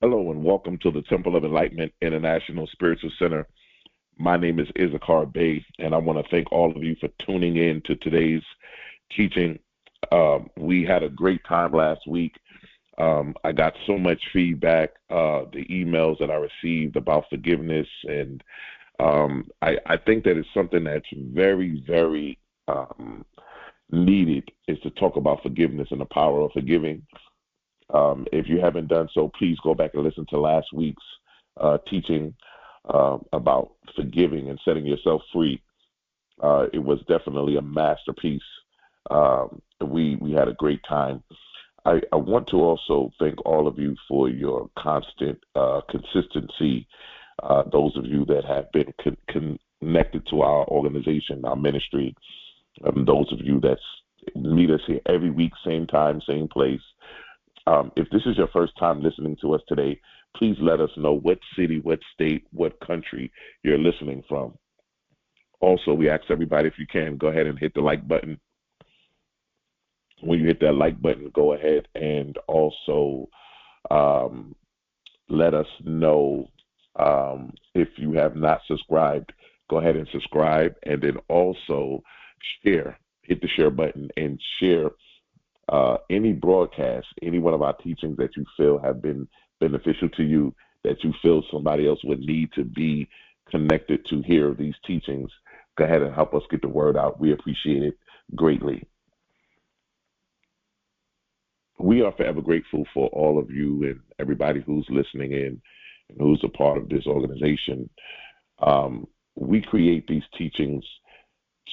Hello and welcome to the Temple of Enlightenment International Spiritual Center. My name is Issachar Bey, and I want to thank all of you for tuning in to today's teaching. We had a great time last week. I got so much feedback, the emails that I received about forgiveness, and I think that it's something that's very, very needed is to talk about forgiveness and the power of forgiving. If you haven't done so, please go back and listen to last week's teaching about forgiving and setting yourself free. It was definitely a masterpiece. We had a great time. I want to also thank all of you for your constant consistency. Those of you that have been connected to our organization, our ministry, those of you that meet us here every week, same time, same place. If this is your first time listening to us today, please let us know what city, what state, what country you're listening from. Also, we ask everybody, if you can, go ahead and hit the like button. When you hit that like button, go ahead and also let us know if you have not subscribed. Go ahead and subscribe, and then also share. Hit the share button and share any broadcast, any one of our teachings that you feel have been beneficial to you, that you feel somebody else would need to be connected to hear these teachings. Go ahead and help us get the word out. We appreciate it greatly. We are forever grateful for all of you and everybody who's listening in and who's a part of this organization. We create these teachings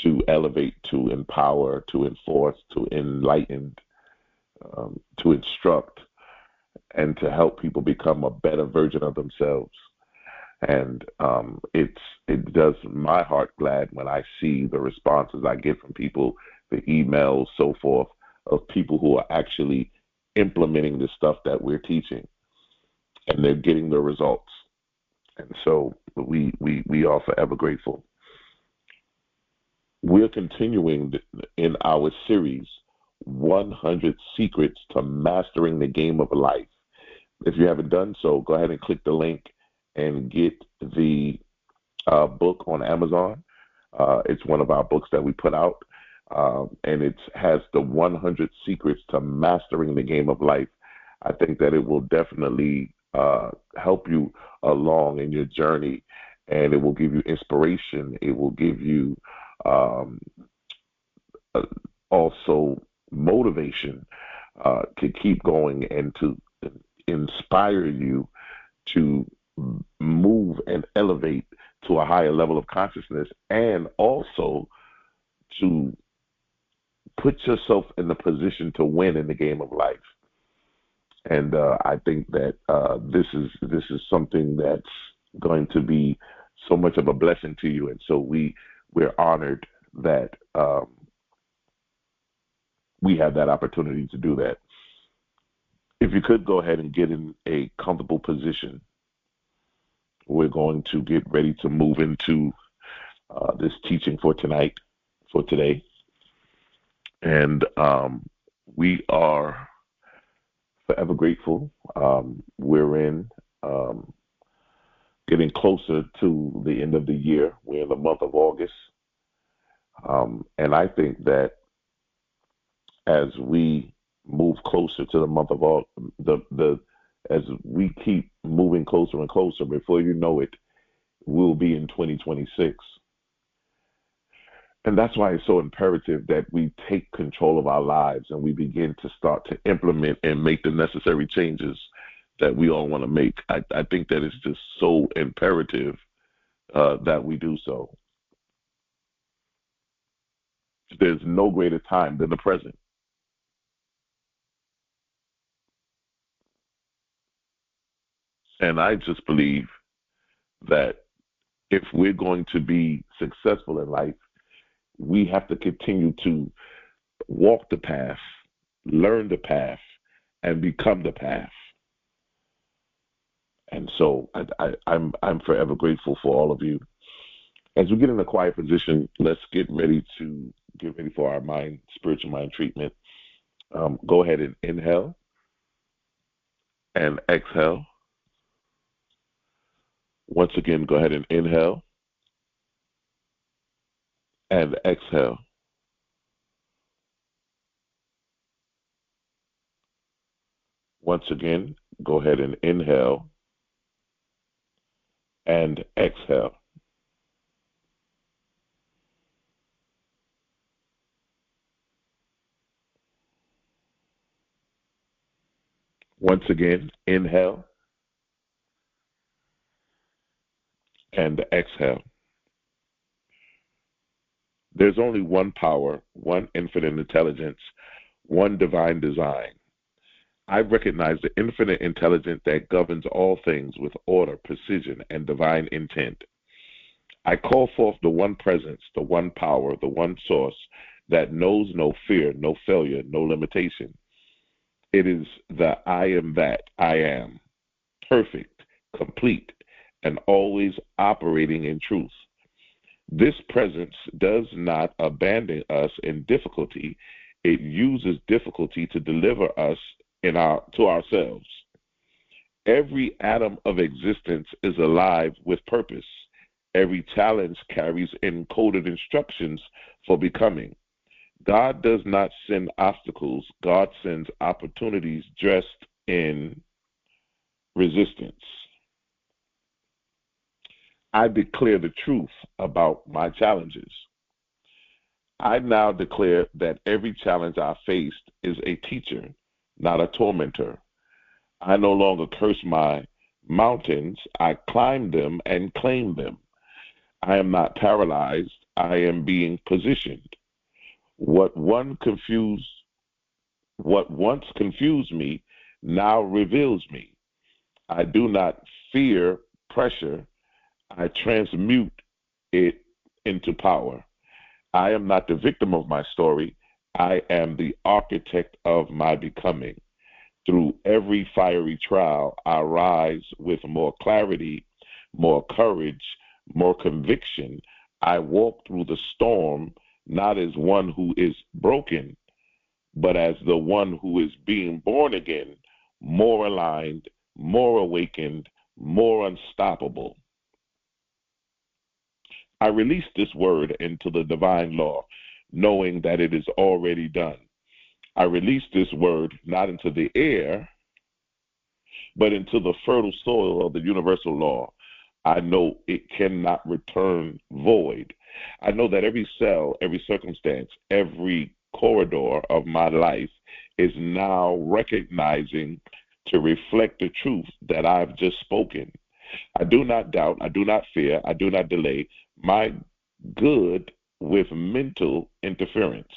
to elevate, to empower, to enforce, to enlighten, to instruct, and to help people become a better version of themselves. And it does my heart glad when I see the responses I get from people, the emails, so forth, of people who are actually implementing the stuff that we're teaching, and they're getting the results. And so we are forever grateful. We're continuing in our series, 100 Secrets to Mastering the Game of Life. If you haven't done so, go ahead and click the link and get the book on Amazon. It's one of our books that we put out, and it has the 100 Secrets to Mastering the Game of Life. I think that it will definitely help you along in your journey, and it will give you inspiration. It will give you also motivation to keep going and to inspire you to move and elevate to a higher level of consciousness, and also to put yourself in the position to win in the game of life. And I think that this is something that's going to be so much of a blessing to you, and so we're honored that we have that opportunity to do that. If you could go ahead and get in a comfortable position, we're going to get ready to move into this teaching for today. And we are forever grateful. We're getting closer to the end of the year. We're in the month of August. And I think that as we move closer to the month of August, as we keep moving closer and closer, before you know it, we'll be in 2026. And that's why it's so imperative that we take control of our lives and we begin to start to implement and make the necessary changes that we all want to make. I think that it's just so imperative that we do so. There's no greater time than the present. And I just believe that if we're going to be successful in life, we have to continue to walk the path, learn the path, and become the path. And so I'm forever grateful for all of you. As we get in a quiet position, let's get ready for our spiritual mind treatment. Go ahead and inhale and exhale. Once again, go ahead and inhale and exhale. Once again, go ahead and inhale and exhale. Once again, inhale and exhale. There's only one power, one infinite intelligence, one divine design. I recognize the infinite intelligence that governs all things with order, precision, and divine intent. I call forth the one presence, the one power, the one source that knows no fear, no failure, no limitation. It is the I am that I am, perfect, complete, and always operating in truth. This presence does not abandon us in difficulty. It uses difficulty to deliver us to ourselves. Every atom of existence is alive with purpose. Every challenge carries encoded instructions for becoming. God does not send obstacles. God sends opportunities dressed in resistance. I declare the truth about my challenges. I now declare that every challenge I faced is a teacher, not a tormentor. I no longer curse my mountains. I climb them and claim them. I am not paralyzed. I am being positioned. What once confused me now reveals me. I do not fear pressure. I transmute it into power. I am not the victim of my story. I am the architect of my becoming. Through every fiery trial, I rise with more clarity, more courage, more conviction. I walk through the storm not as one who is broken, but as the one who is being born again, more aligned, more awakened, more unstoppable. I release this word into the divine law, knowing that it is already done. I release this word not into the air, but into the fertile soil of the universal law. I know it cannot return void. I know that every cell, every circumstance, every corridor of my life is now recognizing to reflect the truth that I've just spoken. I do not doubt, I do not fear, I do not delay my good with mental interference.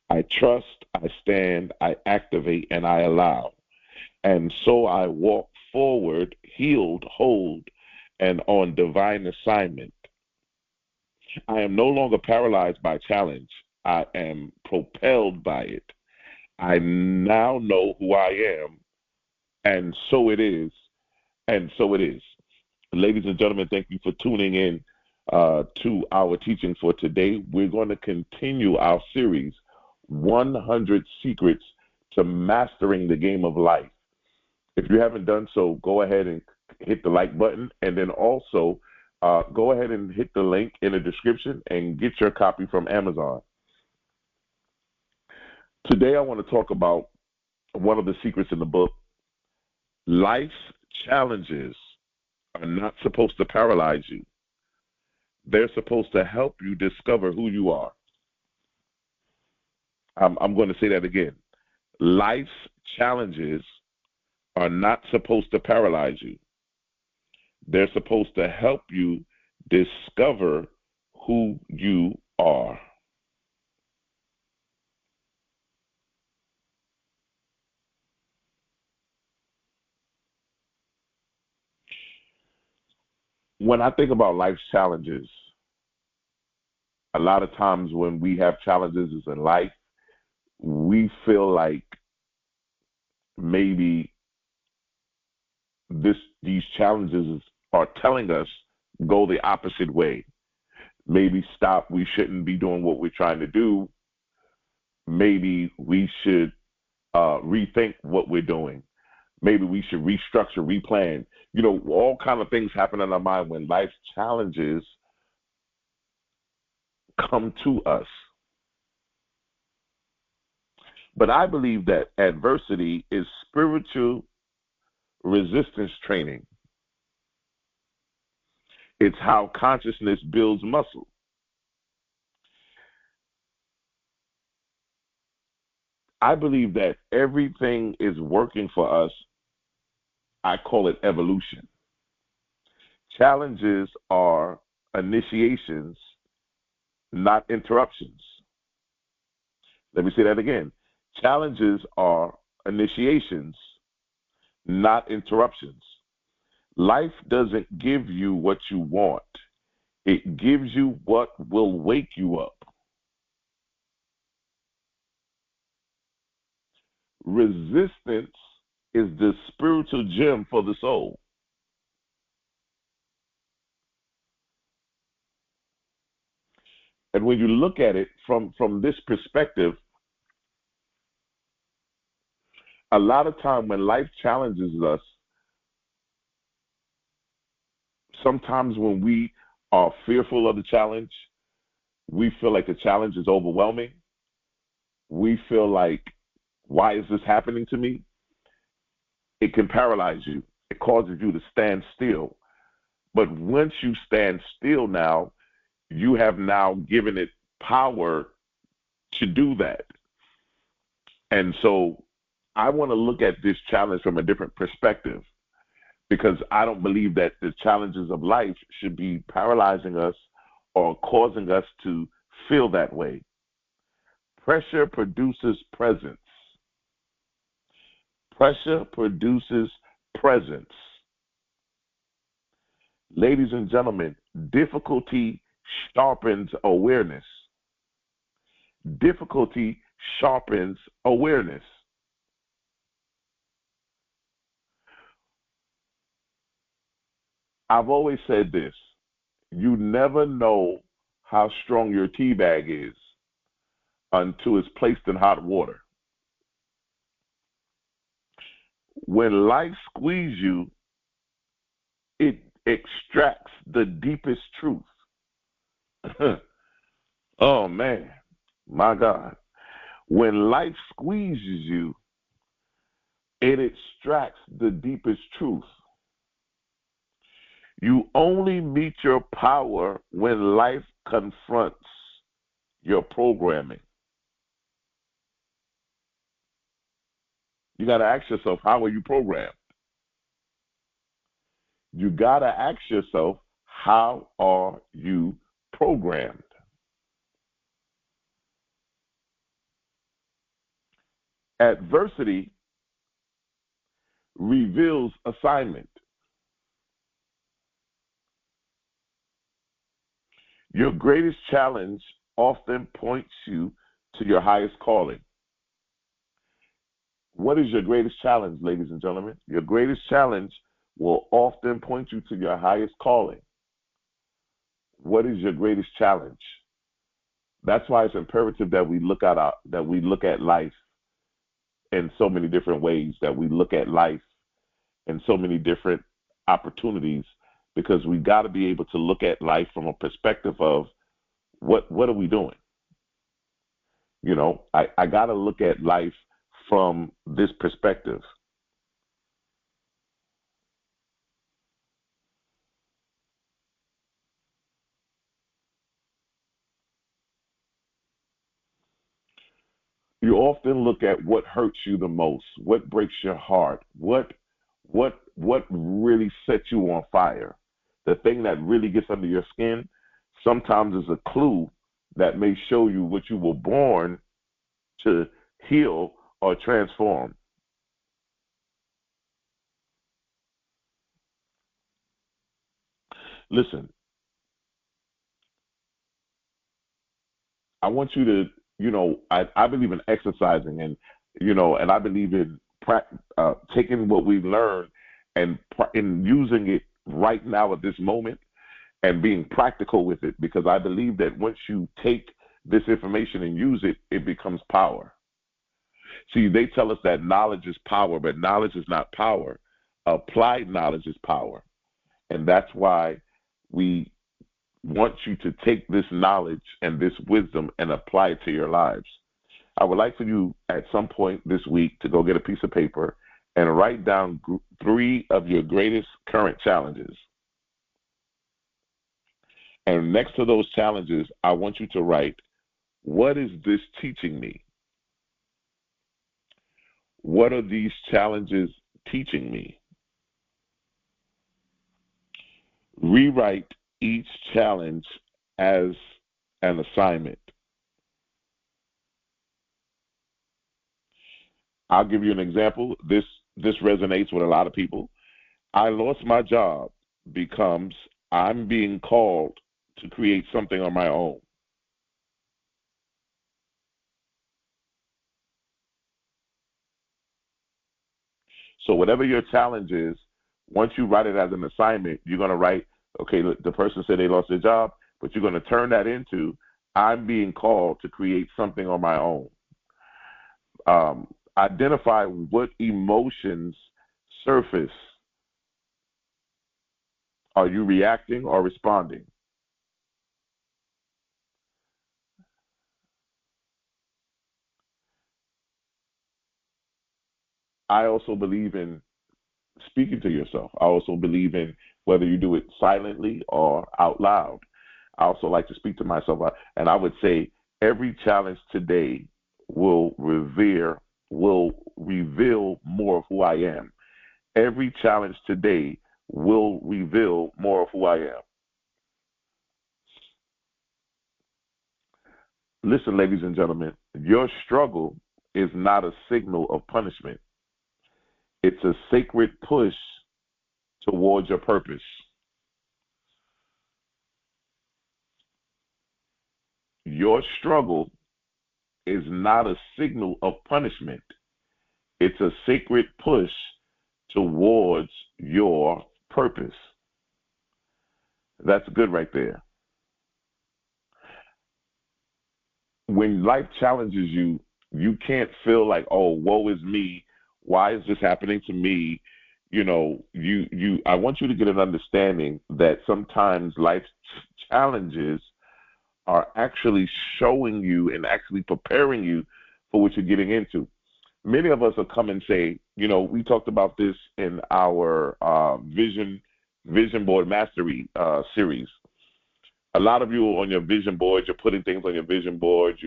I trust, I stand, I activate, and I allow. And so I walk forward, healed, whole, and on divine assignment. I am no longer paralyzed by challenge. I am propelled by it. I now know who I am, and so it is, and so it is. Ladies and gentlemen, thank you for tuning in to our teaching for today. We're going to continue our series, 100 Secrets to Mastering the Game of Life. If you haven't done so, go ahead and hit the like button, and then also go ahead and hit the link in the description and get your copy from Amazon. Today, I want to talk about one of the secrets in the book. Life's challenges are not supposed to paralyze you. They're supposed to help you discover who you are. I'm going to say that again. Life's challenges are not supposed to paralyze you. They're supposed to help you discover who you are. When I think about life's challenges, a lot of times when we have challenges in life, we feel like maybe these challenges are telling us go the opposite way. Maybe stop. We shouldn't be doing what we're trying to do. Maybe we should rethink what we're doing. Maybe we should restructure, replan. All kind of things happen in our mind when life challenges come to us. But I believe that adversity is spiritual resistance training. It's how consciousness builds muscle. I believe that everything is working for us. I call it evolution. Challenges are initiations, not interruptions. Let me say that again. Challenges are initiations, not interruptions. Life doesn't give you what you want. It gives you what will wake you up. Resistance is the spiritual gym for the soul. And when you look at it from this perspective, a lot of time when life challenges us, sometimes when we are fearful of the challenge, we feel like the challenge is overwhelming. We feel like, why is this happening to me? It can paralyze you. It causes you to stand still. But once you stand still now, you have now given it power to do that. And so I want to look at this challenge from a different perspective, because I don't believe that the challenges of life should be paralyzing us or causing us to feel that way. Pressure produces presence. Pressure produces presence. Ladies and gentlemen, difficulty sharpens awareness. Difficulty sharpens awareness. I've always said this: you never know how strong your tea bag is until it's placed in hot water. When life squeezes you, it extracts the deepest truth. Oh man, my God. When life squeezes you, it extracts the deepest truth. You only meet your power when life confronts your programming. You got to ask yourself, how are you programmed? You got to ask yourself, how are you programmed? Adversity reveals assignment. Your greatest challenge often points you to your highest calling. What is your greatest challenge, ladies and gentlemen? Your greatest challenge will often point you to your highest calling. What is your greatest challenge? That's why it's imperative that we look at life in so many different ways, that we look at life in so many different opportunities, because we got to be able to look at life from a perspective of what are we doing? I got to look at life from this perspective. You often look at what hurts you the most, what breaks your heart, what really sets you on fire. The thing that really gets under your skin sometimes is a clue that may show you what you were born to heal or transform. Listen, I want you to, I believe in exercising, and I believe in taking what we've learned and in using it right now at this moment and being practical with it, because I believe that once you take this information and use it, it becomes power. See, they tell us that knowledge is power, but knowledge is not power. Applied knowledge is power. And that's why we want you to take this knowledge and this wisdom and apply it to your lives. I would like for you at some point this week to go get a piece of paper and write down 3 of your greatest current challenges. And next to those challenges, I want you to write, what is this teaching me? What are these challenges teaching me? Rewrite each challenge as an assignment. I'll give you an example. This resonates with a lot of people. I lost my job becomes I'm being called to create something on my own. So whatever your challenge is, once you write it as an assignment, you're going to write, okay, the person said they lost their job, but you're going to turn that into, I'm being called to create something on my own. Identify what emotions surface. Are you reacting or responding? I also believe in speaking to yourself. I also believe in whether you do it silently or out loud. I also like to speak to myself. And I would say every challenge today will reveal more of who I am. Every challenge today will reveal more of who I am. Listen, ladies and gentlemen, your struggle is not a signal of punishment. It's a sacred push towards your purpose. Your struggle is not a signal of punishment. It's a sacred push towards your purpose. That's good right there. When life challenges you, you can't feel like, oh, woe is me. Why is this happening to me? You know, I want you to get an understanding that sometimes life's challenges are actually showing you and actually preparing you for what you're getting into. Many of us will come and say, you know, we talked about this in our vision board mastery series. A lot of you on your vision board, you're putting things on your vision board.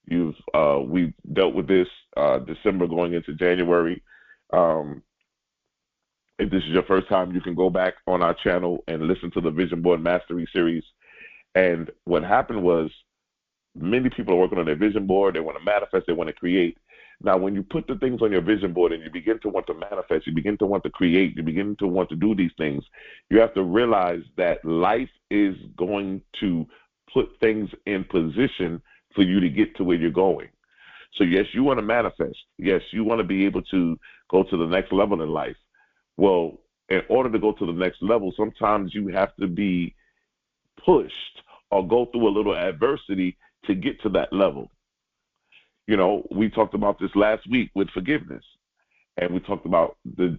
We've dealt with this December going into January. If this is your first time, you can go back on our channel and listen to the vision board mastery series. And what happened was many people are working on their vision board. They want to manifest. They want to create. Now, when you put the things on your vision board and you begin to want to manifest, you begin to want to create, you begin to want to do these things, you have to realize that life is going to put things in position for you to get to where you're going. So, yes, you want to manifest. Yes, you want to be able to go to the next level in life. Well, in order to go to the next level, sometimes you have to be pushed or go through a little adversity to get to that level. You know, we talked about this last week with forgiveness, and we talked about the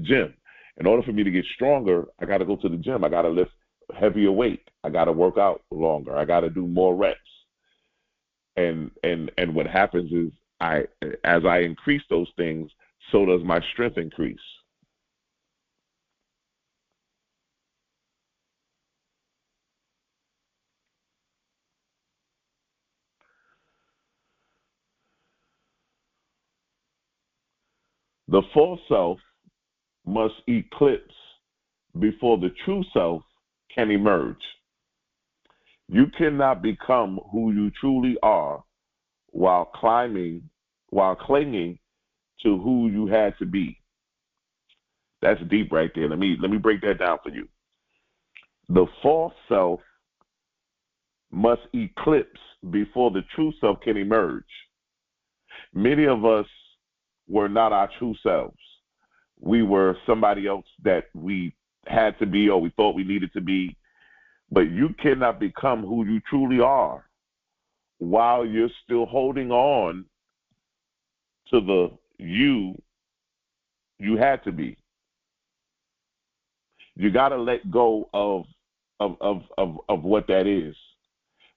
gym. In order for me to get stronger, I got to go to the gym. I got to lift heavier weight. I got to work out longer. I got to do more reps. And what happens is as I increase those things, so does my strength increase. The false self must eclipse before the true self can emerge. You cannot become who you truly are while clinging to who you had to be. That's deep right there. Let me break that down for you. The false self must eclipse before the true self can emerge. Many of us were not our true selves. We were somebody else that we had to be or we thought we needed to be. But you cannot become who you truly are while you're still holding on to the you had to be. You got to let go of what that is.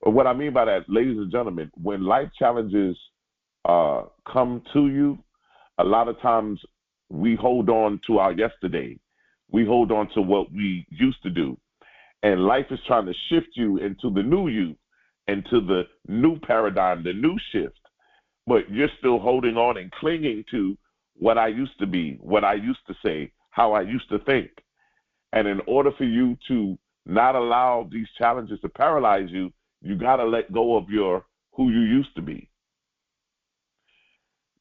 What I mean by that, ladies and gentlemen, when life challenges come to you, a lot of times we hold on to our yesterday. We hold on to what we used to do. And life is trying to shift you into the new you, into the new paradigm, the new shift. But you're still holding on and clinging to what I used to be, what I used to say, how I used to think. And in order for you to not allow these challenges to paralyze you, you got to let go of who you used to be.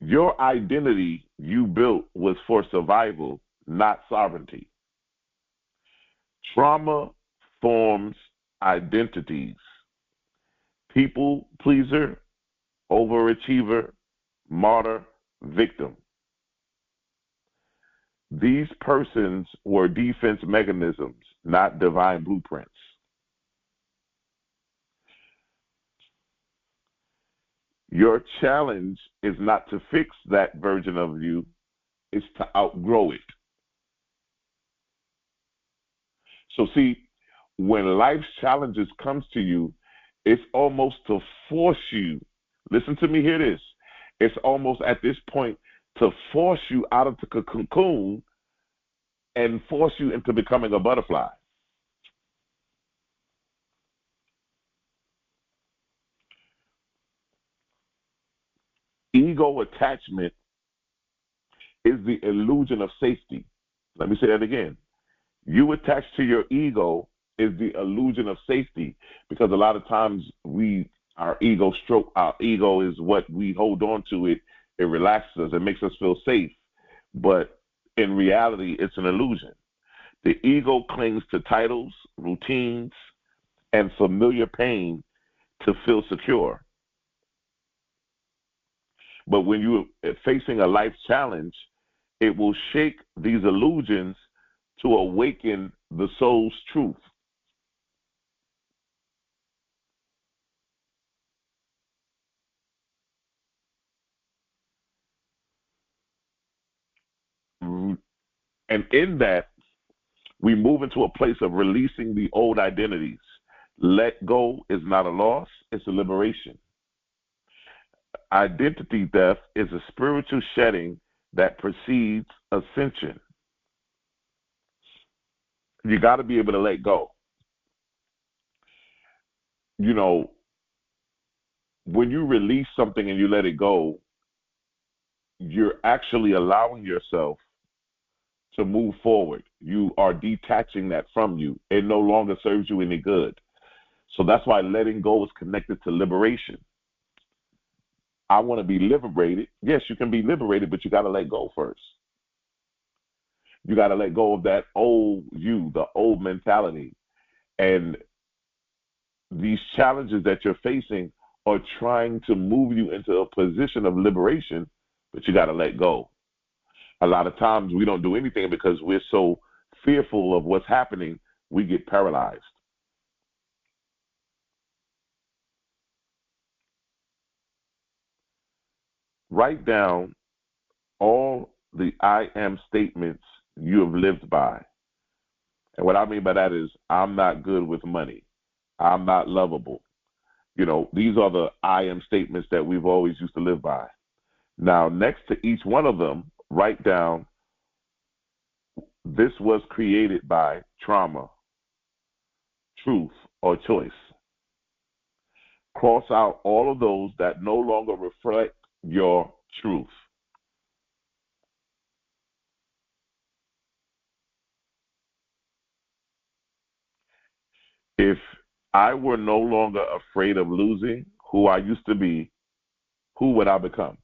Your identity you built was for survival, not sovereignty. Trauma forms identities. People pleaser, overachiever, martyr, victim. These persons were defense mechanisms, not divine blueprints. Your challenge is not to fix that version of you, it's to outgrow it. So see, when life's challenges comes to you, it's almost to force you. Listen to me, hear this. It's almost at this point to force you out of the cocoon and force you into becoming a butterfly. Ego attachment is the illusion of safety. Let me say that again. You attach to your ego is the illusion of safety, because a lot of times our ego is what we hold on to. It relaxes us, it makes us feel safe. But in reality, it's an illusion. The ego clings to titles, routines, and familiar pain to feel secure. But when you're facing a life challenge, it will shake these illusions to awaken the soul's truth. And in that, we move into a place of releasing the old identities. Let go is not a loss, it's a liberation. Identity death is a spiritual shedding that precedes ascension. You got to be able to let go. You know, when you release something and you let it go, you're actually allowing yourself to move forward. You are detaching that from you. It no longer serves you any good. So that's why letting go is connected to liberation. I want to be liberated. Yes, you can be liberated, but you got to let go first. You got to let go of that old you, the old mentality. And these challenges that you're facing are trying to move you into a position of liberation, but you got to let go. A lot of times we don't do anything because we're so fearful of what's happening, we get paralyzed. Write down all the I am statements you have lived by. And what I mean by that is, I'm not good with money. I'm not lovable. These are the I am statements that we've always used to live by. Now, next to each one of them, write down, this was created by trauma, truth, or choice. Cross out all of those that no longer reflect your truth. If I were no longer afraid of losing who I used to be, who would I become?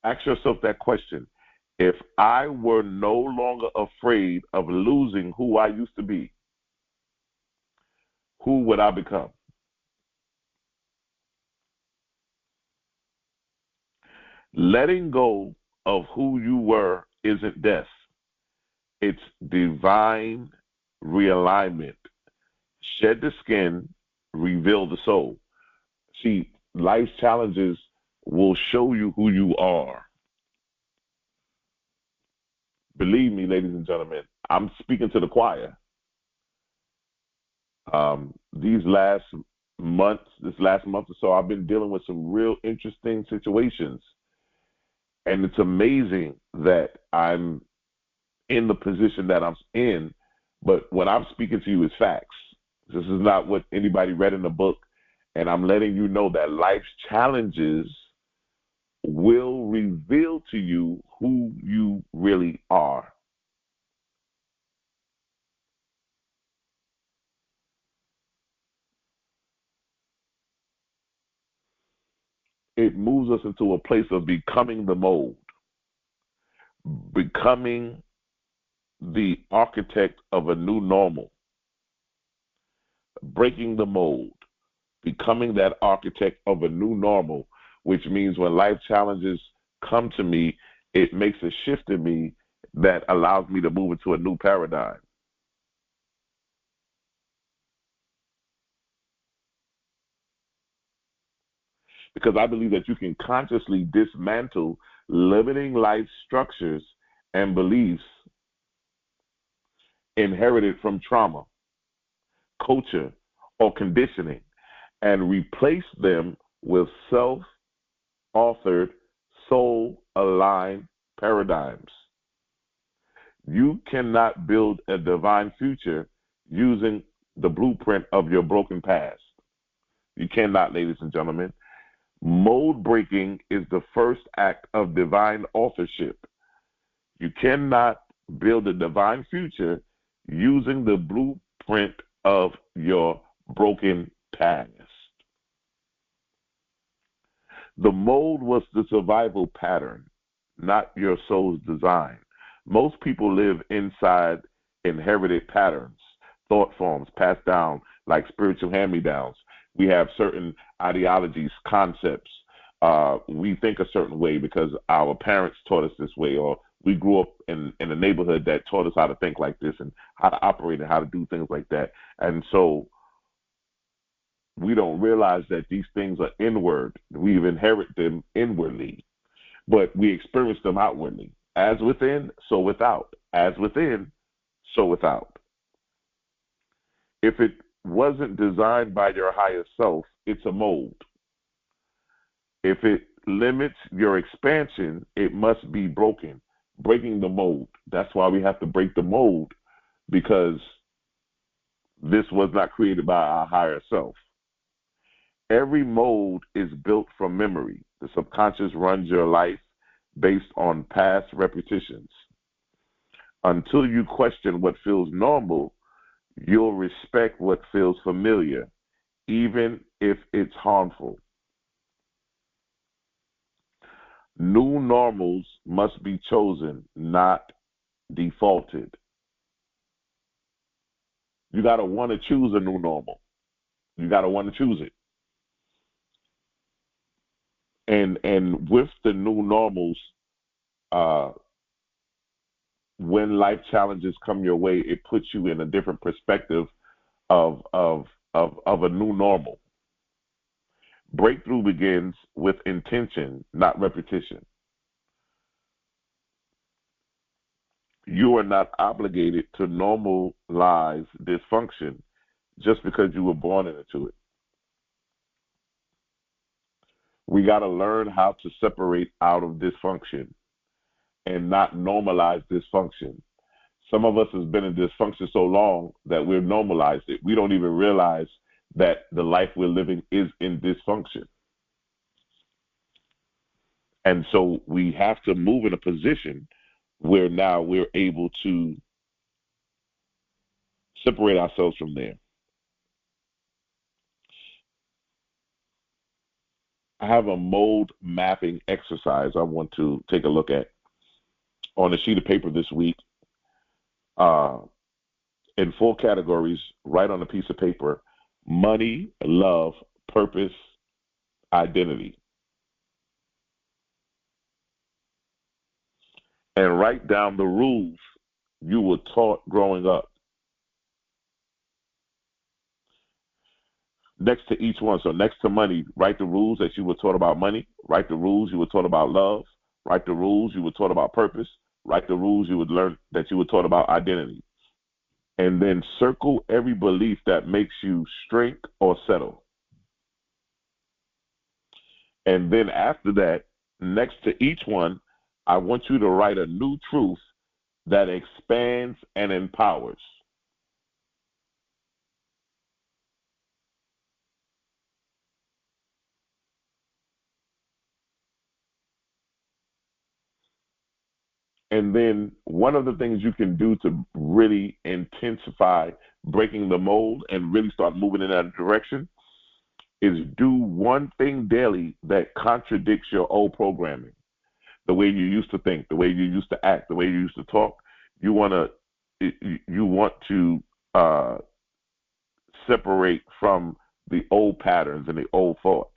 Ask yourself that question. If I were no longer afraid of losing who I used to be, who would I become? Letting go of who you were isn't death. It's divine realignment. Shed the skin, reveal the soul. See, life's challenges will show you who you are. Believe me, ladies and gentlemen, I'm speaking to the choir. These last months, this last month or so, I've been dealing with some real interesting situations. And it's amazing that I'm in the position that I'm in, but what I'm speaking to you is facts. This is not what anybody read in the book, and I'm letting you know that life's challenges will reveal to you who you really are. It moves us into a place of becoming the mold, becoming the architect of a new normal, breaking the mold, becoming that architect of a new normal, which means when life challenges come to me, it makes a shift in me that allows me to move into a new paradigm. Because I believe that you can consciously dismantle limiting life structures and beliefs inherited from trauma, culture, or conditioning, and replace them with self-authored, soul-aligned paradigms. You cannot build a divine future using the blueprint of your broken past. You cannot, ladies and gentlemen. Mold breaking is the first act of divine authorship. You cannot build a divine future using the blueprint of your broken past. The mold was the survival pattern, not your soul's design. Most people live inside inherited patterns, thought forms passed down like spiritual hand-me-downs. We have certain ideologies, concepts. We think a certain way because our parents taught us this way, or we grew up in a neighborhood that taught us how to think like this and how to operate and how to do things like that. And so we don't realize that these things are inward. We've inherited them inwardly, but we experience them outwardly. As within, so without. As within, so without. If it wasn't designed by your higher self, it's a mold. If it limits your expansion, it must be broken. Breaking the mold. That's why we have to break the mold, because this was not created by our higher self. Every mold is built from memory. The subconscious runs your life based on past repetitions. Until you question what feels normal, you'll respect what feels familiar, even if it's harmful. New normals must be chosen, not defaulted. You got to want to choose a new normal. You got to want to choose it. And with the new normals, when life challenges come your way, it puts you in a different perspective of a new normal. Breakthrough begins with intention, not repetition. You are not obligated to normalize dysfunction just because you were born into it. We got to learn how to separate out of dysfunction and not normalize dysfunction. Some of us has been in dysfunction so long that we've normalized it. We don't even realize that the life we're living is in dysfunction. And so we have to move in a position where now we're able to separate ourselves from there. I have a mold mapping exercise I want to take a look at on a sheet of paper this week. In 4 categories, write on a piece of paper: money, love, purpose, identity. And write down the rules you were taught growing up. Next to each one, so next to money, write the rules that you were taught about money, write the rules you were taught about love, write the rules you were taught about purpose, write the rules you would learn that you were taught about identity. And then circle every belief that makes you shrink or settle. And then after that, next to each one, I want you to write a new truth that expands and empowers. And then one of the things you can do to really intensify breaking the mold and really start moving in that direction is do one thing daily that contradicts your old programming. The way you used to think, the way you used to act, the way you used to talk. You want to separate from the old patterns and the old thoughts.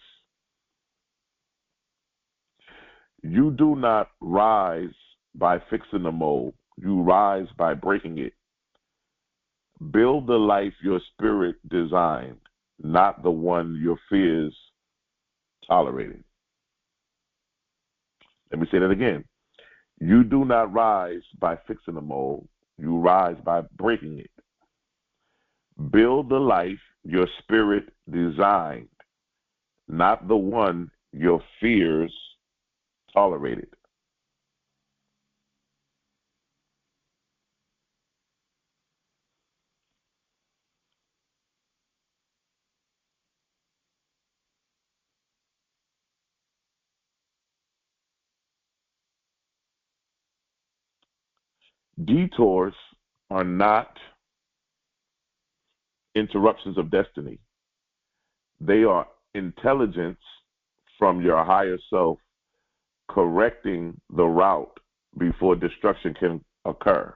You do not rise by fixing the mold. You rise by breaking it. Build the life your spirit designed, not the one your fears tolerated. Let me say that again. You do not rise by fixing the mold. You rise by breaking it. Build the life your spirit designed, not the one your fears tolerated. Detours are not interruptions of destiny. They are intelligence from your higher self correcting the route before destruction can occur.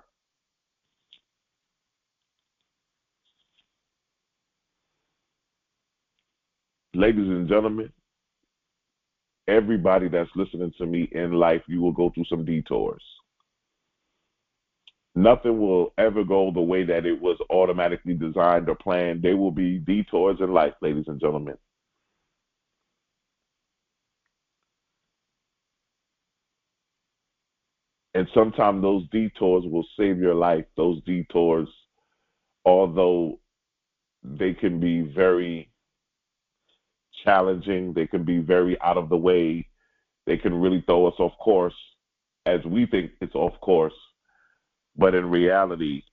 Ladies and gentlemen, everybody that's listening to me in life, you will go through some detours. Nothing will ever go the way that it was automatically designed or planned. There will be detours in life, ladies and gentlemen. And sometimes those detours will save your life. Those detours, although they can be very challenging, they can be very out of the way, they can really throw us off course as we think it's off course. But in reality,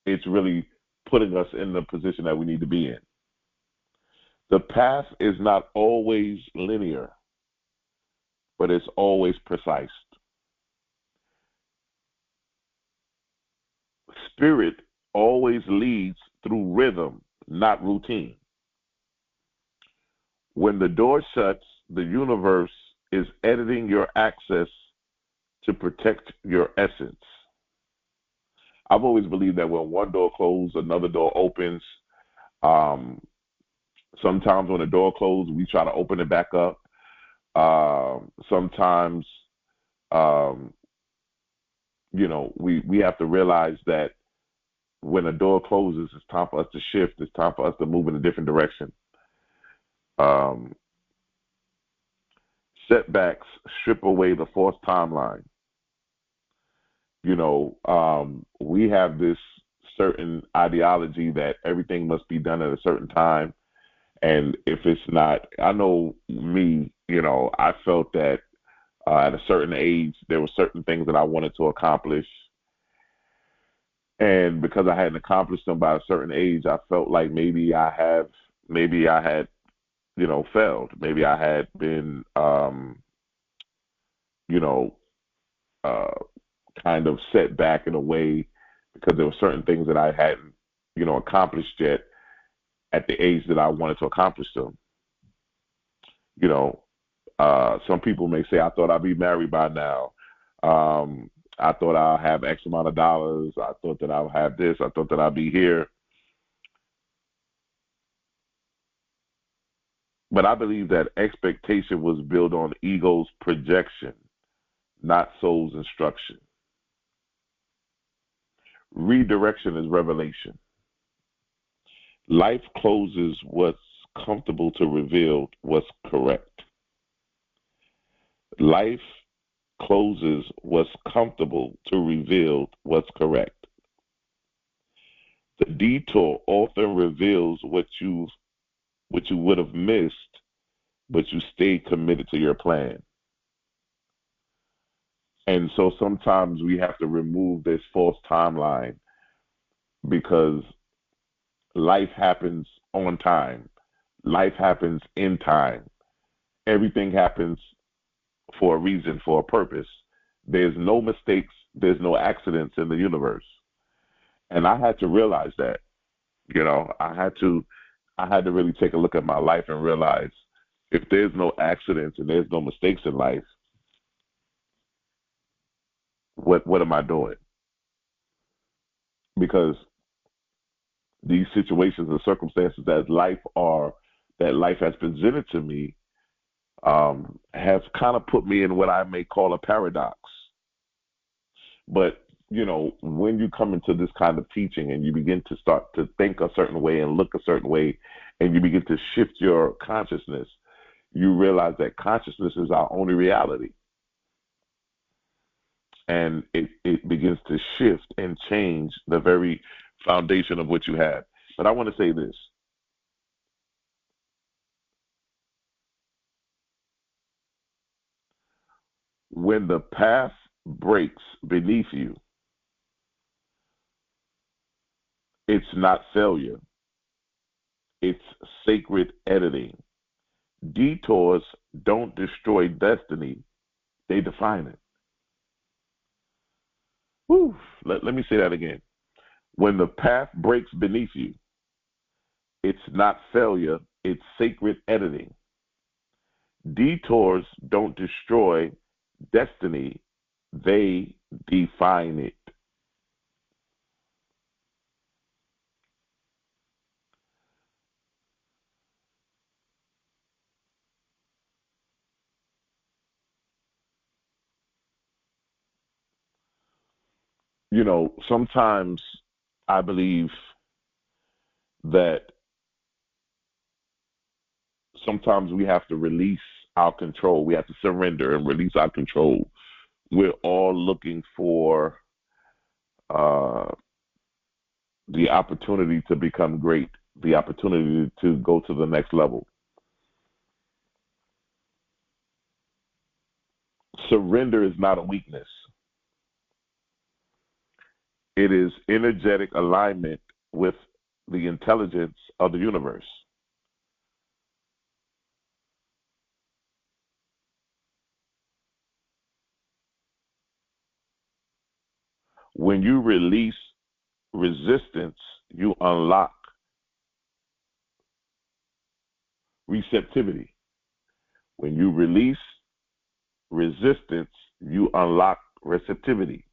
it's really putting us in the position that we need to be in. The path is not always linear, but it's always precise. Spirit always leads through rhythm, not routine. When the door shuts, the universe is editing your access to protect your essence. I've always believed that when one door closes, another door opens. Um, Sometimes when the door closes, we try to open it back up. Sometimes, um, we have to realize that when a door closes, it's time for us to shift. It's time for us to move in a different direction. Um, Setbacks strip away the false timeline. We have this certain ideology that everything must be done at a certain time. And if it's not, I know me, I felt that at a certain age, there were certain things that I wanted to accomplish. And because I hadn't accomplished them by a certain age, I felt like maybe I had, failed. Maybe I had been, you know, uh, kind of set back in a way because there were certain things that I hadn't, accomplished yet at the age that I wanted to accomplish them. You know, some people may say, I thought I'd be married by now. I thought I'll have X amount of dollars. I thought that I'll have this. I thought that I'd be here. But I believe that expectation was built on ego's projection, not soul's instruction. Redirection is revelation. Life closes what's comfortable to reveal what's correct. Life closes what's comfortable to reveal what's correct. The detour often reveals what you would have missed, but you stayed committed to your plan. And so sometimes we have to remove this false timeline because life happens on time. Life happens in time. Everything happens for a reason, for a purpose. There's no mistakes, there's no accidents in the universe. And I had to realize that. I had to really take a look at my life and realize if there's no accidents and there's no mistakes in life, what am I doing? Because these situations and circumstances that life has presented to me have kind of put me in what I may call a paradox. But when you come into this kind of teaching and you begin to start to think a certain way and look a certain way, and you begin to shift your consciousness, you realize that consciousness is our only reality. And it begins to shift and change the very foundation of what you have. But I want to say this. When the path breaks beneath you, it's not failure. It's sacred editing. Detours don't destroy destiny, they define it. Whew. Let me say that again. When the path breaks beneath you, it's not failure, it's sacred editing. Detours don't destroy destiny, they define it. Sometimes I believe that sometimes we have to release our control. We have to surrender and release our control. We're all looking for uh, the opportunity to become great, the opportunity to go to the next level. Surrender is not a weakness. It is energetic alignment with the intelligence of the universe. When you release resistance, you unlock receptivity. When you release resistance, you unlock receptivity.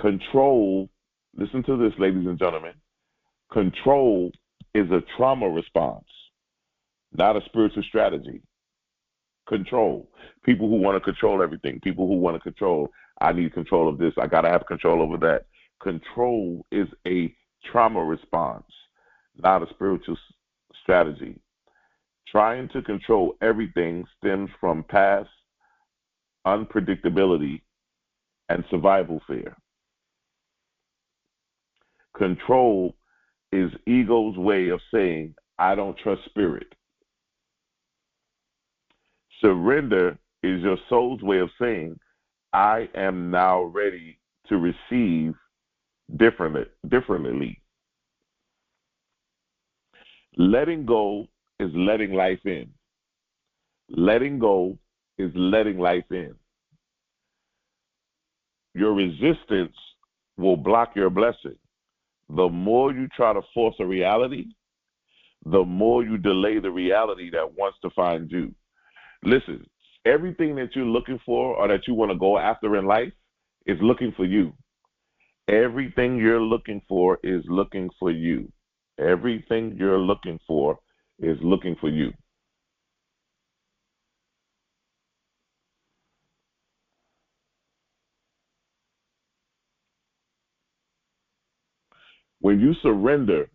Control, listen to this, ladies and gentlemen. Control is a trauma response, not a spiritual strategy. Control. People who want to control everything, people who want to control, I need control of this, I got to have control over that. Control is a trauma response, not a spiritual strategy. Trying to control everything stems from past unpredictability and survival fear. Control is ego's way of saying, I don't trust spirit. Surrender is your soul's way of saying, I am now ready to receive differently. Letting go is letting life in. Letting go is letting life in. Your resistance will block your blessing. The more you try to force a reality, the more you delay the reality that wants to find you. Listen, everything that you're looking for or that you want to go after in life is looking for you. Everything you're looking for is looking for you. Everything you're looking for is looking for you. When you surrender,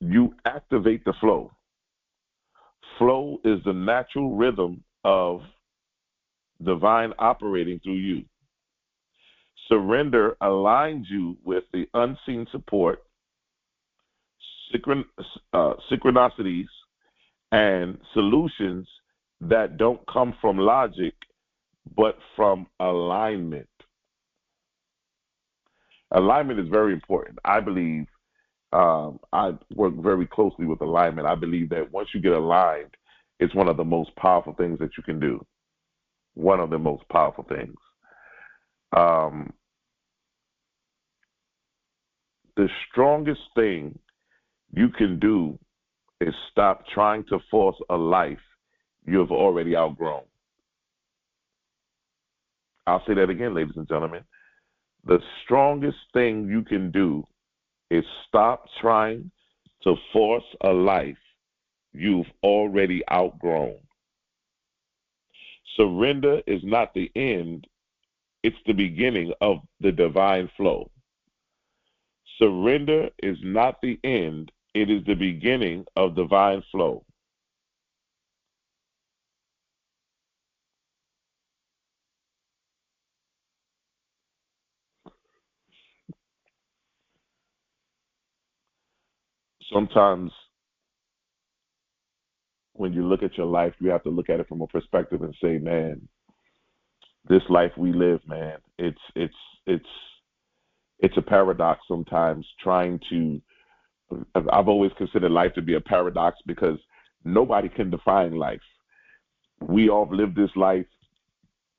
you activate the flow. Flow is the natural rhythm of divine operating through you. Surrender aligns you with the unseen support, synchronicities, and solutions that don't come from logic, but from alignment. Alignment is very important. I believe I work very closely with alignment. I believe that once you get aligned, it's one of the most powerful things that you can do. One of the most powerful things. The strongest thing you can do is stop trying to force a life you have already outgrown. I'll say that again, ladies and gentlemen. The strongest thing you can do is stop trying to force a life you've already outgrown. Surrender is not the end, it's the beginning of the divine flow. Surrender is not the end, it is the beginning of divine flow. Sometimes when you look at your life, you have to look at it from a perspective and say, man, this life we live, man, it's a paradox sometimes trying to I've always considered life to be a paradox because nobody can define life. We all live this life.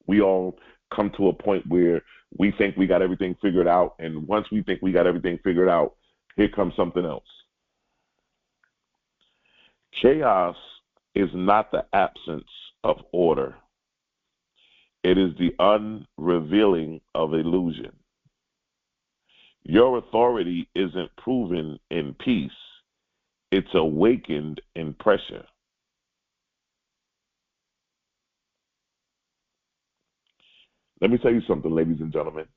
We all come to a point where we think we got everything figured out, and once we think we got everything figured out, here comes something else. Chaos is not the absence of order. It is the unrevealing of illusion. Your authority isn't proven in peace. It's awakened in pressure. Let me tell you something, ladies and gentlemen.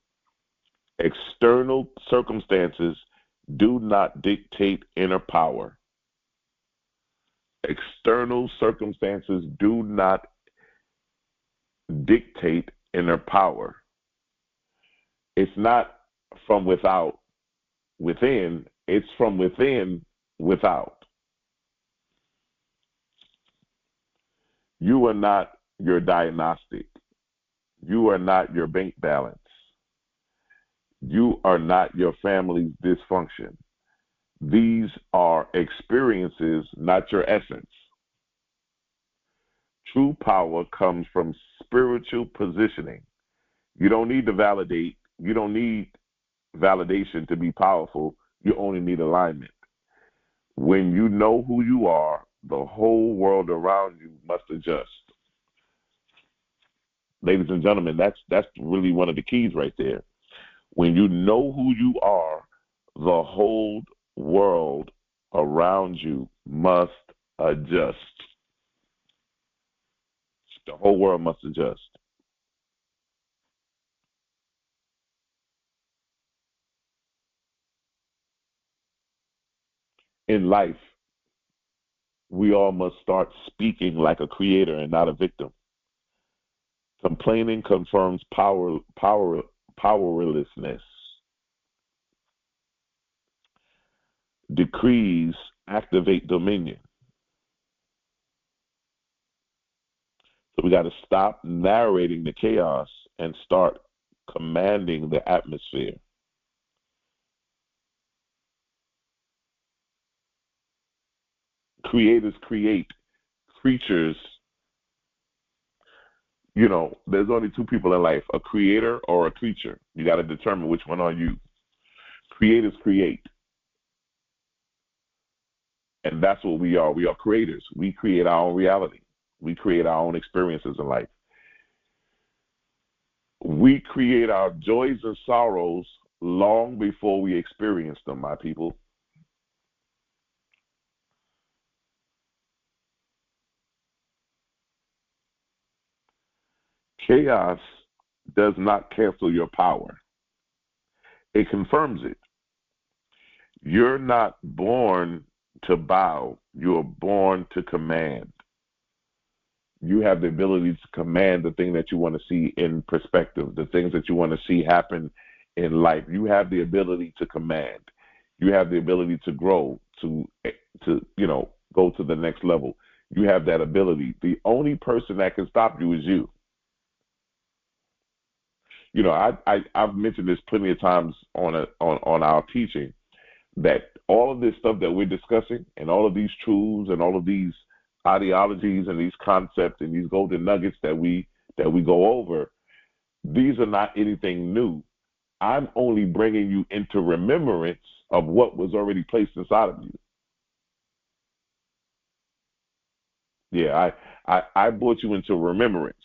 External circumstances do not dictate inner power. External circumstances do not dictate inner power. It's not from without, within, it's from within, without. You are not your diagnostic. You are not your bank balance. You are not your family's dysfunction. These are experiences, not your essence. True power comes from spiritual positioning. You don't need to validate. You don't need validation to be powerful. You only need alignment. When you know who you are, the whole world around you must adjust. Ladies and gentlemen, that's really one of the keys right there. When you know who you are, the whole world around you must adjust. The whole world must adjust. In life, we all must start speaking like a creator and not a victim. Complaining confirms powerlessness. Decrees activate dominion. So we got to stop narrating the chaos and start commanding the atmosphere. Creators create, creatures, there's only two people in life, a creator or a creature. You got to determine which one are you. Creators create. And that's what we are. We are creators. We create our own reality. We create our own experiences in life. We create our joys and sorrows long before we experience them, my people. Chaos does not cancel your power. It confirms it. You're not born to bow. You're born to command. You have the ability to command the thing that you want to see in perspective, the things that you want to see happen in life. You have the ability to command. You have the ability to grow, to go to the next level. You have that ability. The only person that can stop you is you. I've mentioned this plenty of times on our teaching, that all of this stuff that we're discussing and all of these truths and all of these ideologies and these concepts and these golden nuggets that we go over, these are not anything new. I'm only bringing you into remembrance of what was already placed inside of you. Yeah, I brought you into remembrance.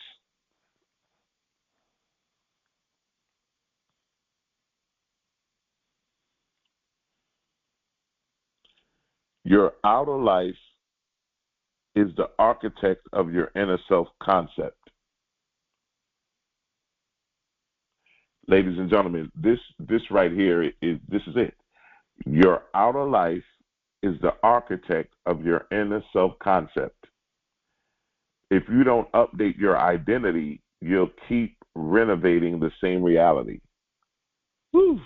Your outer life is the architect of your inner self concept. Ladies and gentlemen, this right here is it. Your outer life is the architect of your inner self concept. If you don't update your identity, you'll keep renovating the same reality. Woo.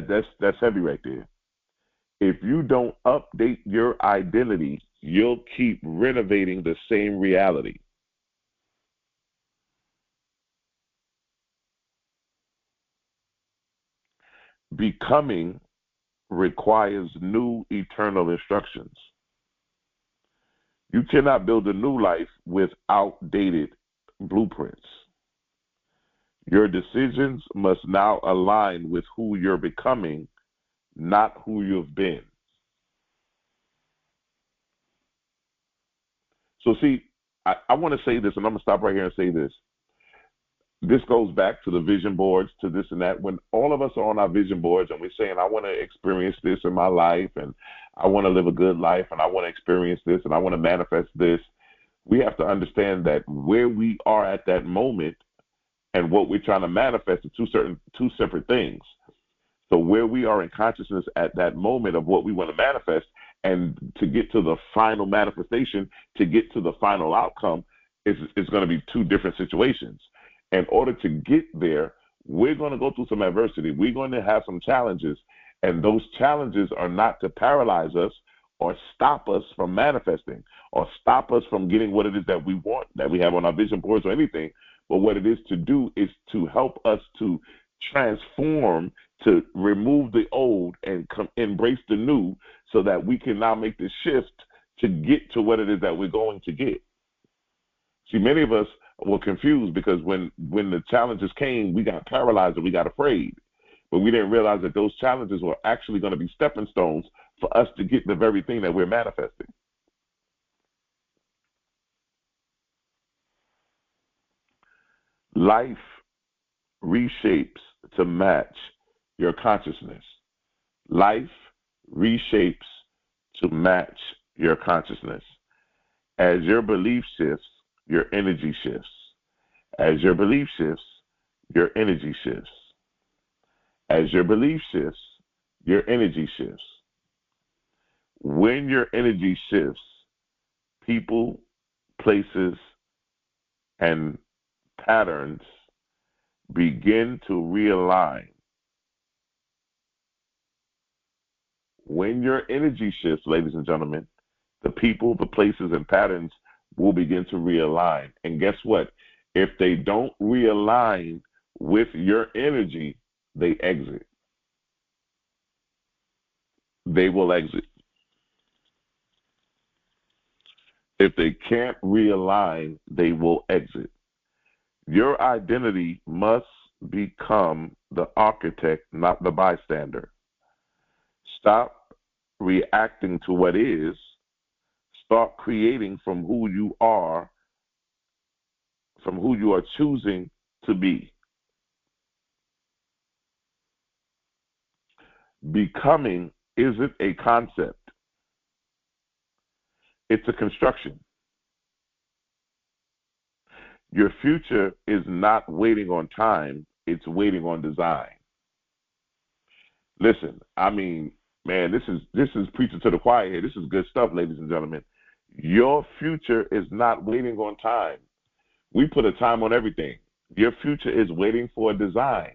That's heavy right there. If you don't update your identity, you'll keep renovating the same reality. Becoming requires new eternal instructions. You cannot build a new life with outdated blueprints. Your decisions must now align with who you're becoming, not who you've been. So, see, I want to say this, and I'm going to stop right here and say this. This goes back to the vision boards, to this and that. When all of us are on our vision boards and we're saying, I want to experience this in my life, and I want to live a good life, and I want to experience this, and I want to manifest this, we have to understand that where we are at that moment and what we're trying to manifest are two separate things. So where we are in consciousness at that moment of what we want to manifest, and to get to the final manifestation, to get to the final outcome, is going to be two different situations. In order to get there, we're going to go through some adversity. We're going to have some challenges, and those challenges are not to paralyze us or stop us from manifesting or stop us from getting what it is that we want, that we have on our vision boards or anything. But what it is to do is to help us to transform, to remove the old and embrace the new, so that we can now make the shift to get to what it is that we're going to get. See, many of us were confused because when the challenges came, we got paralyzed and we got afraid. But we didn't realize that those challenges were actually going to be stepping stones for us to get the very thing that we're manifesting. Life reshapes to match your consciousness. Life reshapes to match your consciousness. As your belief shifts, your energy shifts. As your belief shifts, your energy shifts. As your belief shifts, your energy shifts. When your energy shifts, people, places, and patterns begin to realign. When your energy shifts, ladies and gentlemen, the people, the places, and patterns will begin to realign. And guess what? If they don't realign with your energy, they exit. They will exit. If they can't realign, they will exit. Your identity must become the architect, not the bystander. Stop reacting to what is. Start creating from who you are choosing to be. Becoming isn't a concept. It's a construction. Your future is not waiting on time, it's waiting on design. Listen, I mean, man, this is preaching to the choir here. This is good stuff, ladies and gentlemen. Your future is not waiting on time. We put a time on everything. Your future is waiting for a design.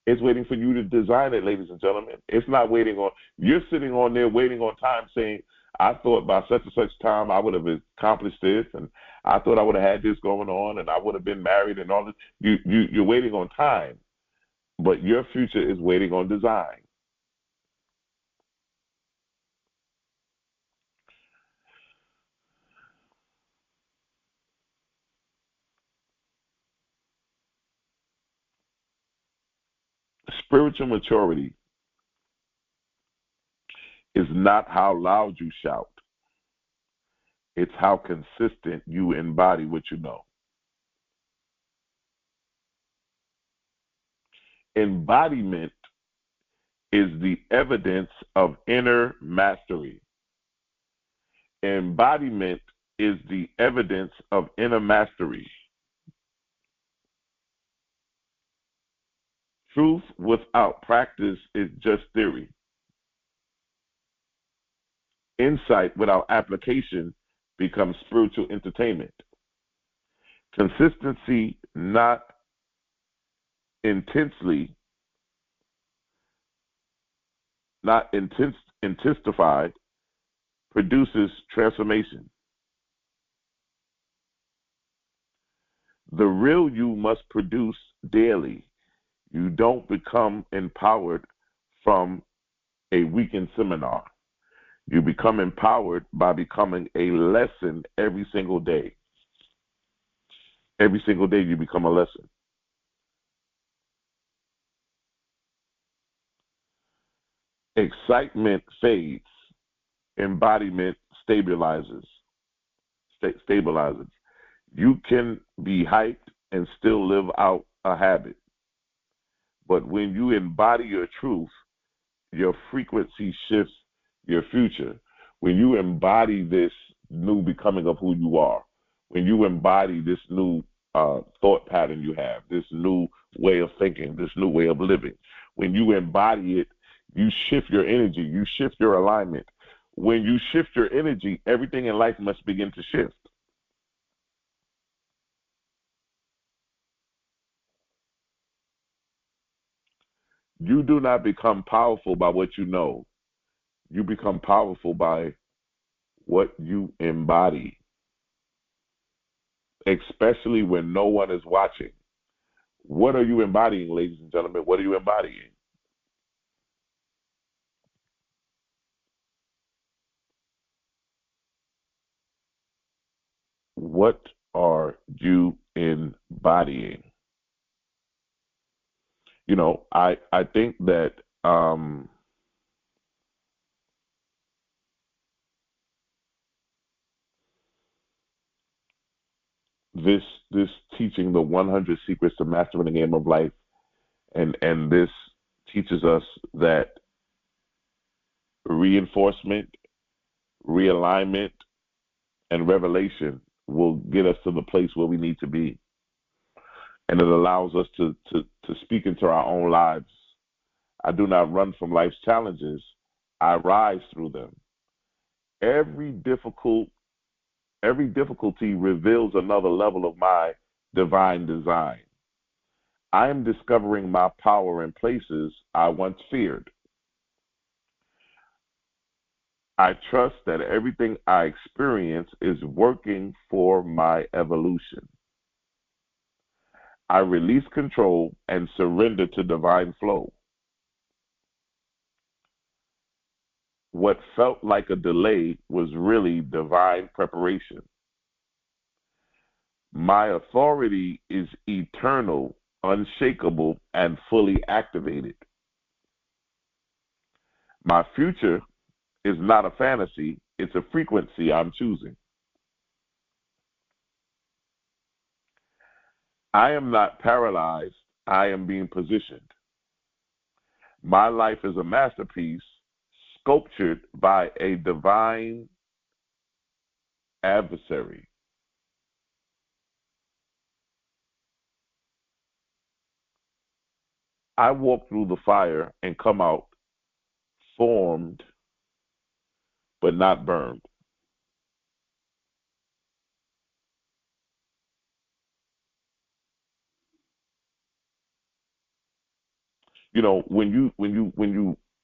It's waiting for you to design it, ladies and gentlemen. It's not waiting on, you're sitting on there waiting on time saying, I thought by such and such time I would have accomplished this, and I thought I would have had this going on, and I would have been married and all this. You're waiting on time, but your future is waiting on design. Spiritual maturity is not how loud you shout. It's how consistent you embody what you know. Embodiment is the evidence of inner mastery. Embodiment is the evidence of inner mastery. Truth without practice is just theory. Insight without application becomes spiritual entertainment. Consistency, not intensely, not intensified, produces transformation. The real you must produce daily. You don't become empowered from a weekend seminar. You become empowered by becoming a lesson every single day. Every single day you become a lesson. Excitement fades. Embodiment stabilizes. Stabilizes. You can be hyped and still live out a habit. But when you embody your truth, your frequency shifts your future. When you embody this new becoming of who you are, when you embody this new thought pattern you have, this new way of thinking, this new way of living, when you embody it, you shift your energy, you shift your alignment. When you shift your energy, everything in life must begin to shift. You do not become powerful by what you know. You become powerful by what you embody, especially when no one is watching. What are you embodying, ladies and gentlemen? What are you embodying? What are you embodying? I think that this this teaching the 100 secrets to mastering the game of life, and this teaches us that reinforcement, realignment, and revelation will get us to the place where we need to be, and it allows us to speak into our own lives. I do not run from life's challenges. I rise through them. Every difficult every difficulty reveals another level of my divine design. I am discovering my power in places I once feared. I trust that everything I experience is working for my evolution. I release control and surrender to divine flow. What felt like a delay was really divine preparation. My authority is eternal, unshakable, and fully activated. My future is not a fantasy, it's a frequency I'm choosing. I am not paralyzed, I am being positioned. My life is a masterpiece sculptured by a divine adversary. I walk through the fire and come out formed but not burned. You know, when you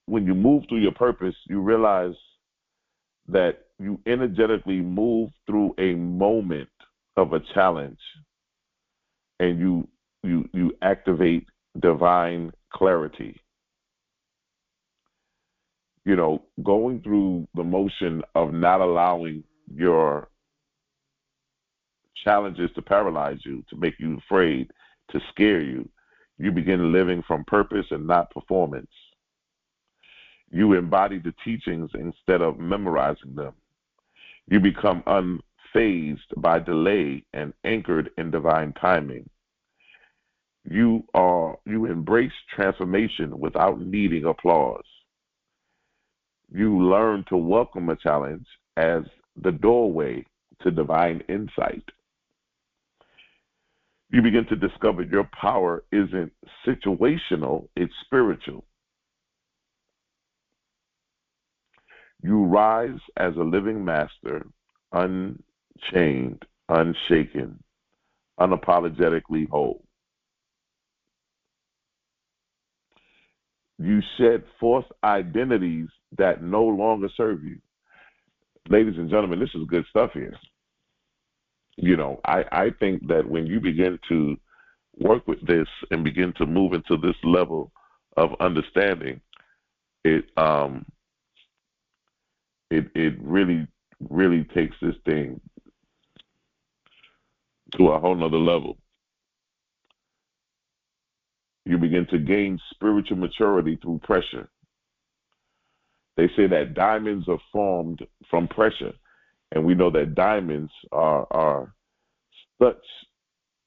move through your purpose, you realize that you energetically move through a moment of a challenge, and you activate divine clarity. You know, going through the motion of not allowing your challenges to paralyze you, to make you afraid, to scare you, you begin living from purpose and not performance. You embody the teachings instead of memorizing them. You become unfazed by delay and anchored in divine timing. You embrace transformation without needing applause. You learn to welcome a challenge as the doorway to divine insight. You begin to discover your power isn't situational, it's spiritual. You rise as a living master, unchained, unshaken, unapologetically whole. You shed false identities that no longer serve you. Ladies and gentlemen, this is good stuff here. You know, I think that when you begin to work with this and begin to move into this level of understanding, it it really takes this thing to a whole nother level. You begin to gain spiritual maturity through pressure. They say that diamonds are formed from pressure, and we know that diamonds are such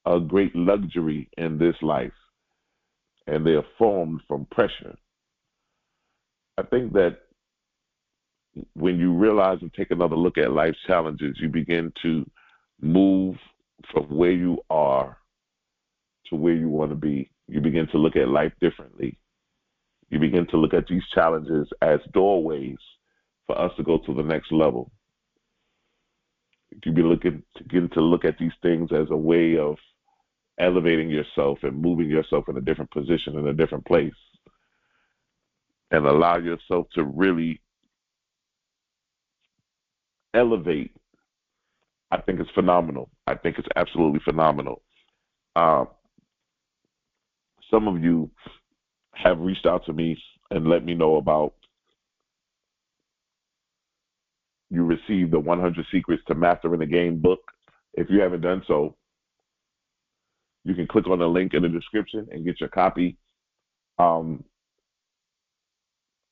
a great luxury in this life, and they are formed from pressure. I think that when you realize and take another look at life's challenges, you begin to move from where you are to where you want to be. You begin to look at life differently. You begin to look at these challenges as doorways for us to go to the next level. You begin to look at these things as a way of elevating yourself and moving yourself in a different position, in a different place, and allow yourself to really elevate. I think it's phenomenal. I think it's absolutely phenomenal. Uh, some of you have reached out to me and let me know about you received the 100 Secrets to Mastering the Game book. If you haven't done so, you can click on the link in the description and get your copy. Um,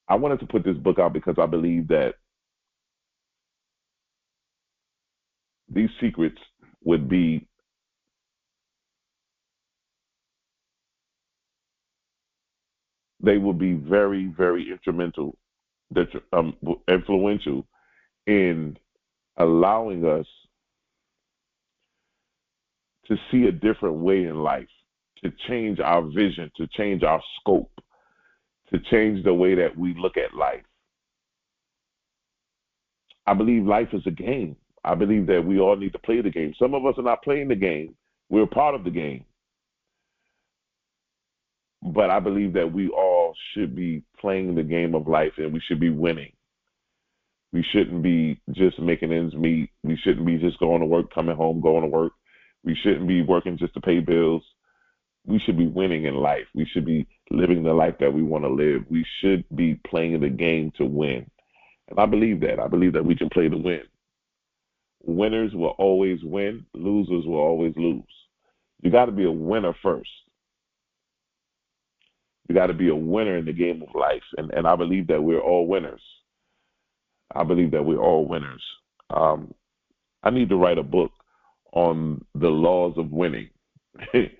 I wanted to put this book out because I believe that these secrets would be they would be very, very instrumental, influential in allowing us to see a different way in life, to change our vision, to change our scope, to change the way that we look at life. I believe life is a game. I believe that we all need to play the game. Some of us are not playing the game. We're part of the game. But I believe that we all should be playing the game of life, and we should be winning. We shouldn't be just making ends meet. We shouldn't be just going to work, coming home, going to work. We shouldn't be working just to pay bills. We should be winning in life. We should be living the life that we want to live. We should be playing the game to win. And I believe that. I believe that we can play to win. Winners will always win. Losers will always lose. You got to be a winner first. You got to be a winner in the game of life. And I believe that we're all winners. I believe that we're all winners. I need to write a book on the laws of winning, the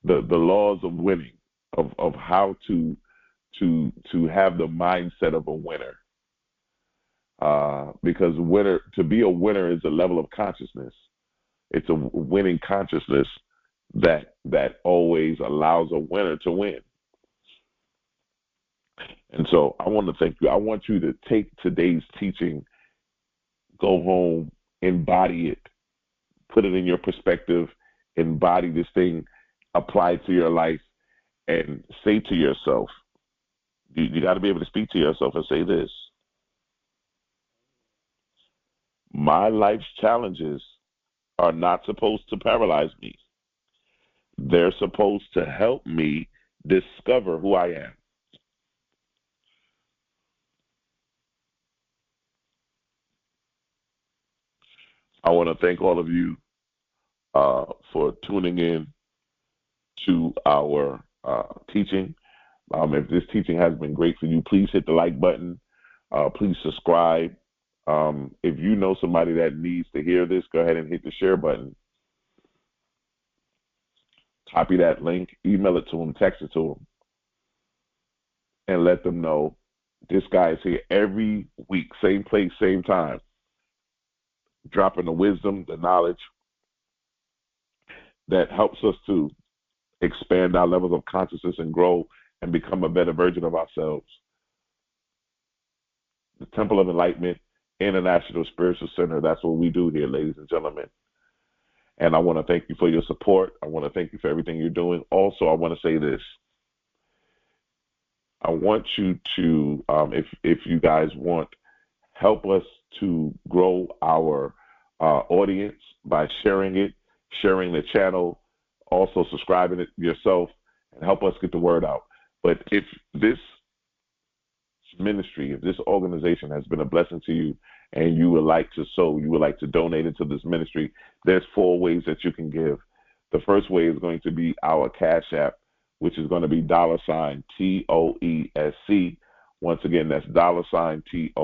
laws of winning, of how to have the mindset of a winner. Because to be a winner is a level of consciousness. It's a winning consciousness that always allows a winner to win. And so I want to thank you. I want you to take today's teaching, go home, embody it, put it in your perspective, embody this thing, apply it to your life, and say to yourself, you got to be able to speak to yourself and say this: my life's challenges are not supposed to paralyze me. They're supposed to help me discover who I am. I want to thank all of you for tuning in to our teaching. If this teaching has been great for you, please hit the like button. Please subscribe. If you know somebody that needs to hear this, go ahead and hit the share button. Copy that link, email it to them, text it to them, and let them know this guy is here every week, same place, same time, dropping the wisdom, the knowledge that helps us to expand our levels of consciousness and grow and become a better version of ourselves. The Temple of Enlightenment International Spiritual Center, that's what we do here, ladies and gentlemen. And I want to thank you for your support. I want to thank you for everything you're doing. Also, I want to say this. I want you to, if you guys want, help us to grow our audience by sharing it, sharing the channel, also subscribing it yourself, and help us get the word out. But if this ministry, if this organization has been a blessing to you and you would like to sow, you would like to donate into this ministry, there's 4 ways that you can give. The first way is going to be our Cash App, which is going to be $TOESC. Once again, that's $TOESC.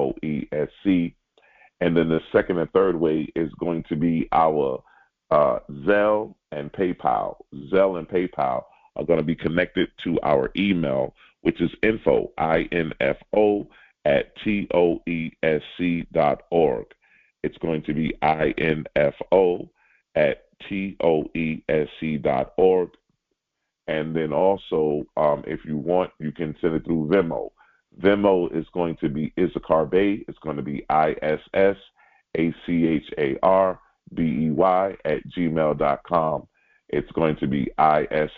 And then the second and third way is going to be our Zelle and PayPal. Zelle and PayPal are going to be connected to our email, which is info, INFO, @TOESC.org. It's going to be INFO @TOESC.org. And then also, if you want, you can send it through Venmo. Venmo is going to be Issachar Bey. It's going to be ISSACHARBEY @gmail.com. It's going to be ISSACHARBEY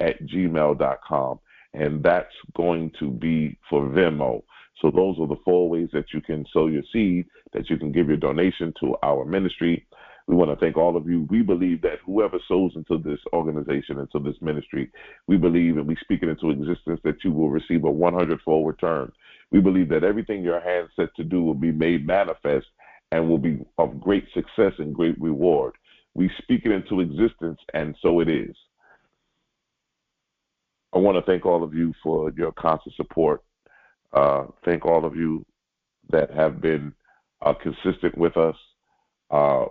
@gmail.com. And that's going to be for Venmo. So those are the 4 ways that you can sow your seed, that you can give your donation to our ministry. We want to thank all of you. We believe that whoever sows into this organization, into this ministry, we believe, and we speak it into existence, that you will receive a 100-fold return. We believe that everything your hands set to do will be made manifest and will be of great success and great reward. We speak it into existence, and so it is. I want to thank all of you for your constant support. Thank all of you that have been consistent with us.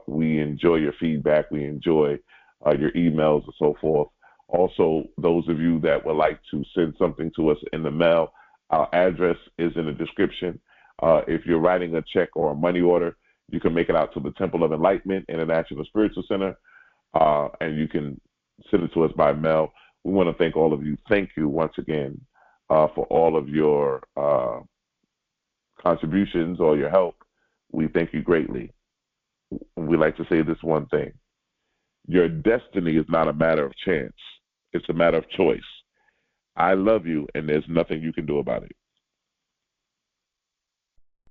We enjoy your feedback. We enjoy your emails and so forth. Also, those of you that would like to send something to us in the mail, our address is in the description. If you're writing a check or a money order, you can make it out to the Temple of Enlightenment International Spiritual Center, and you can send it to us by mail. We want to thank all of you. Thank you once again for all of your contributions or your help. We thank you greatly. We like to say this one thing: your destiny is not a matter of chance. It's a matter of choice. I love you, and there's nothing you can do about it.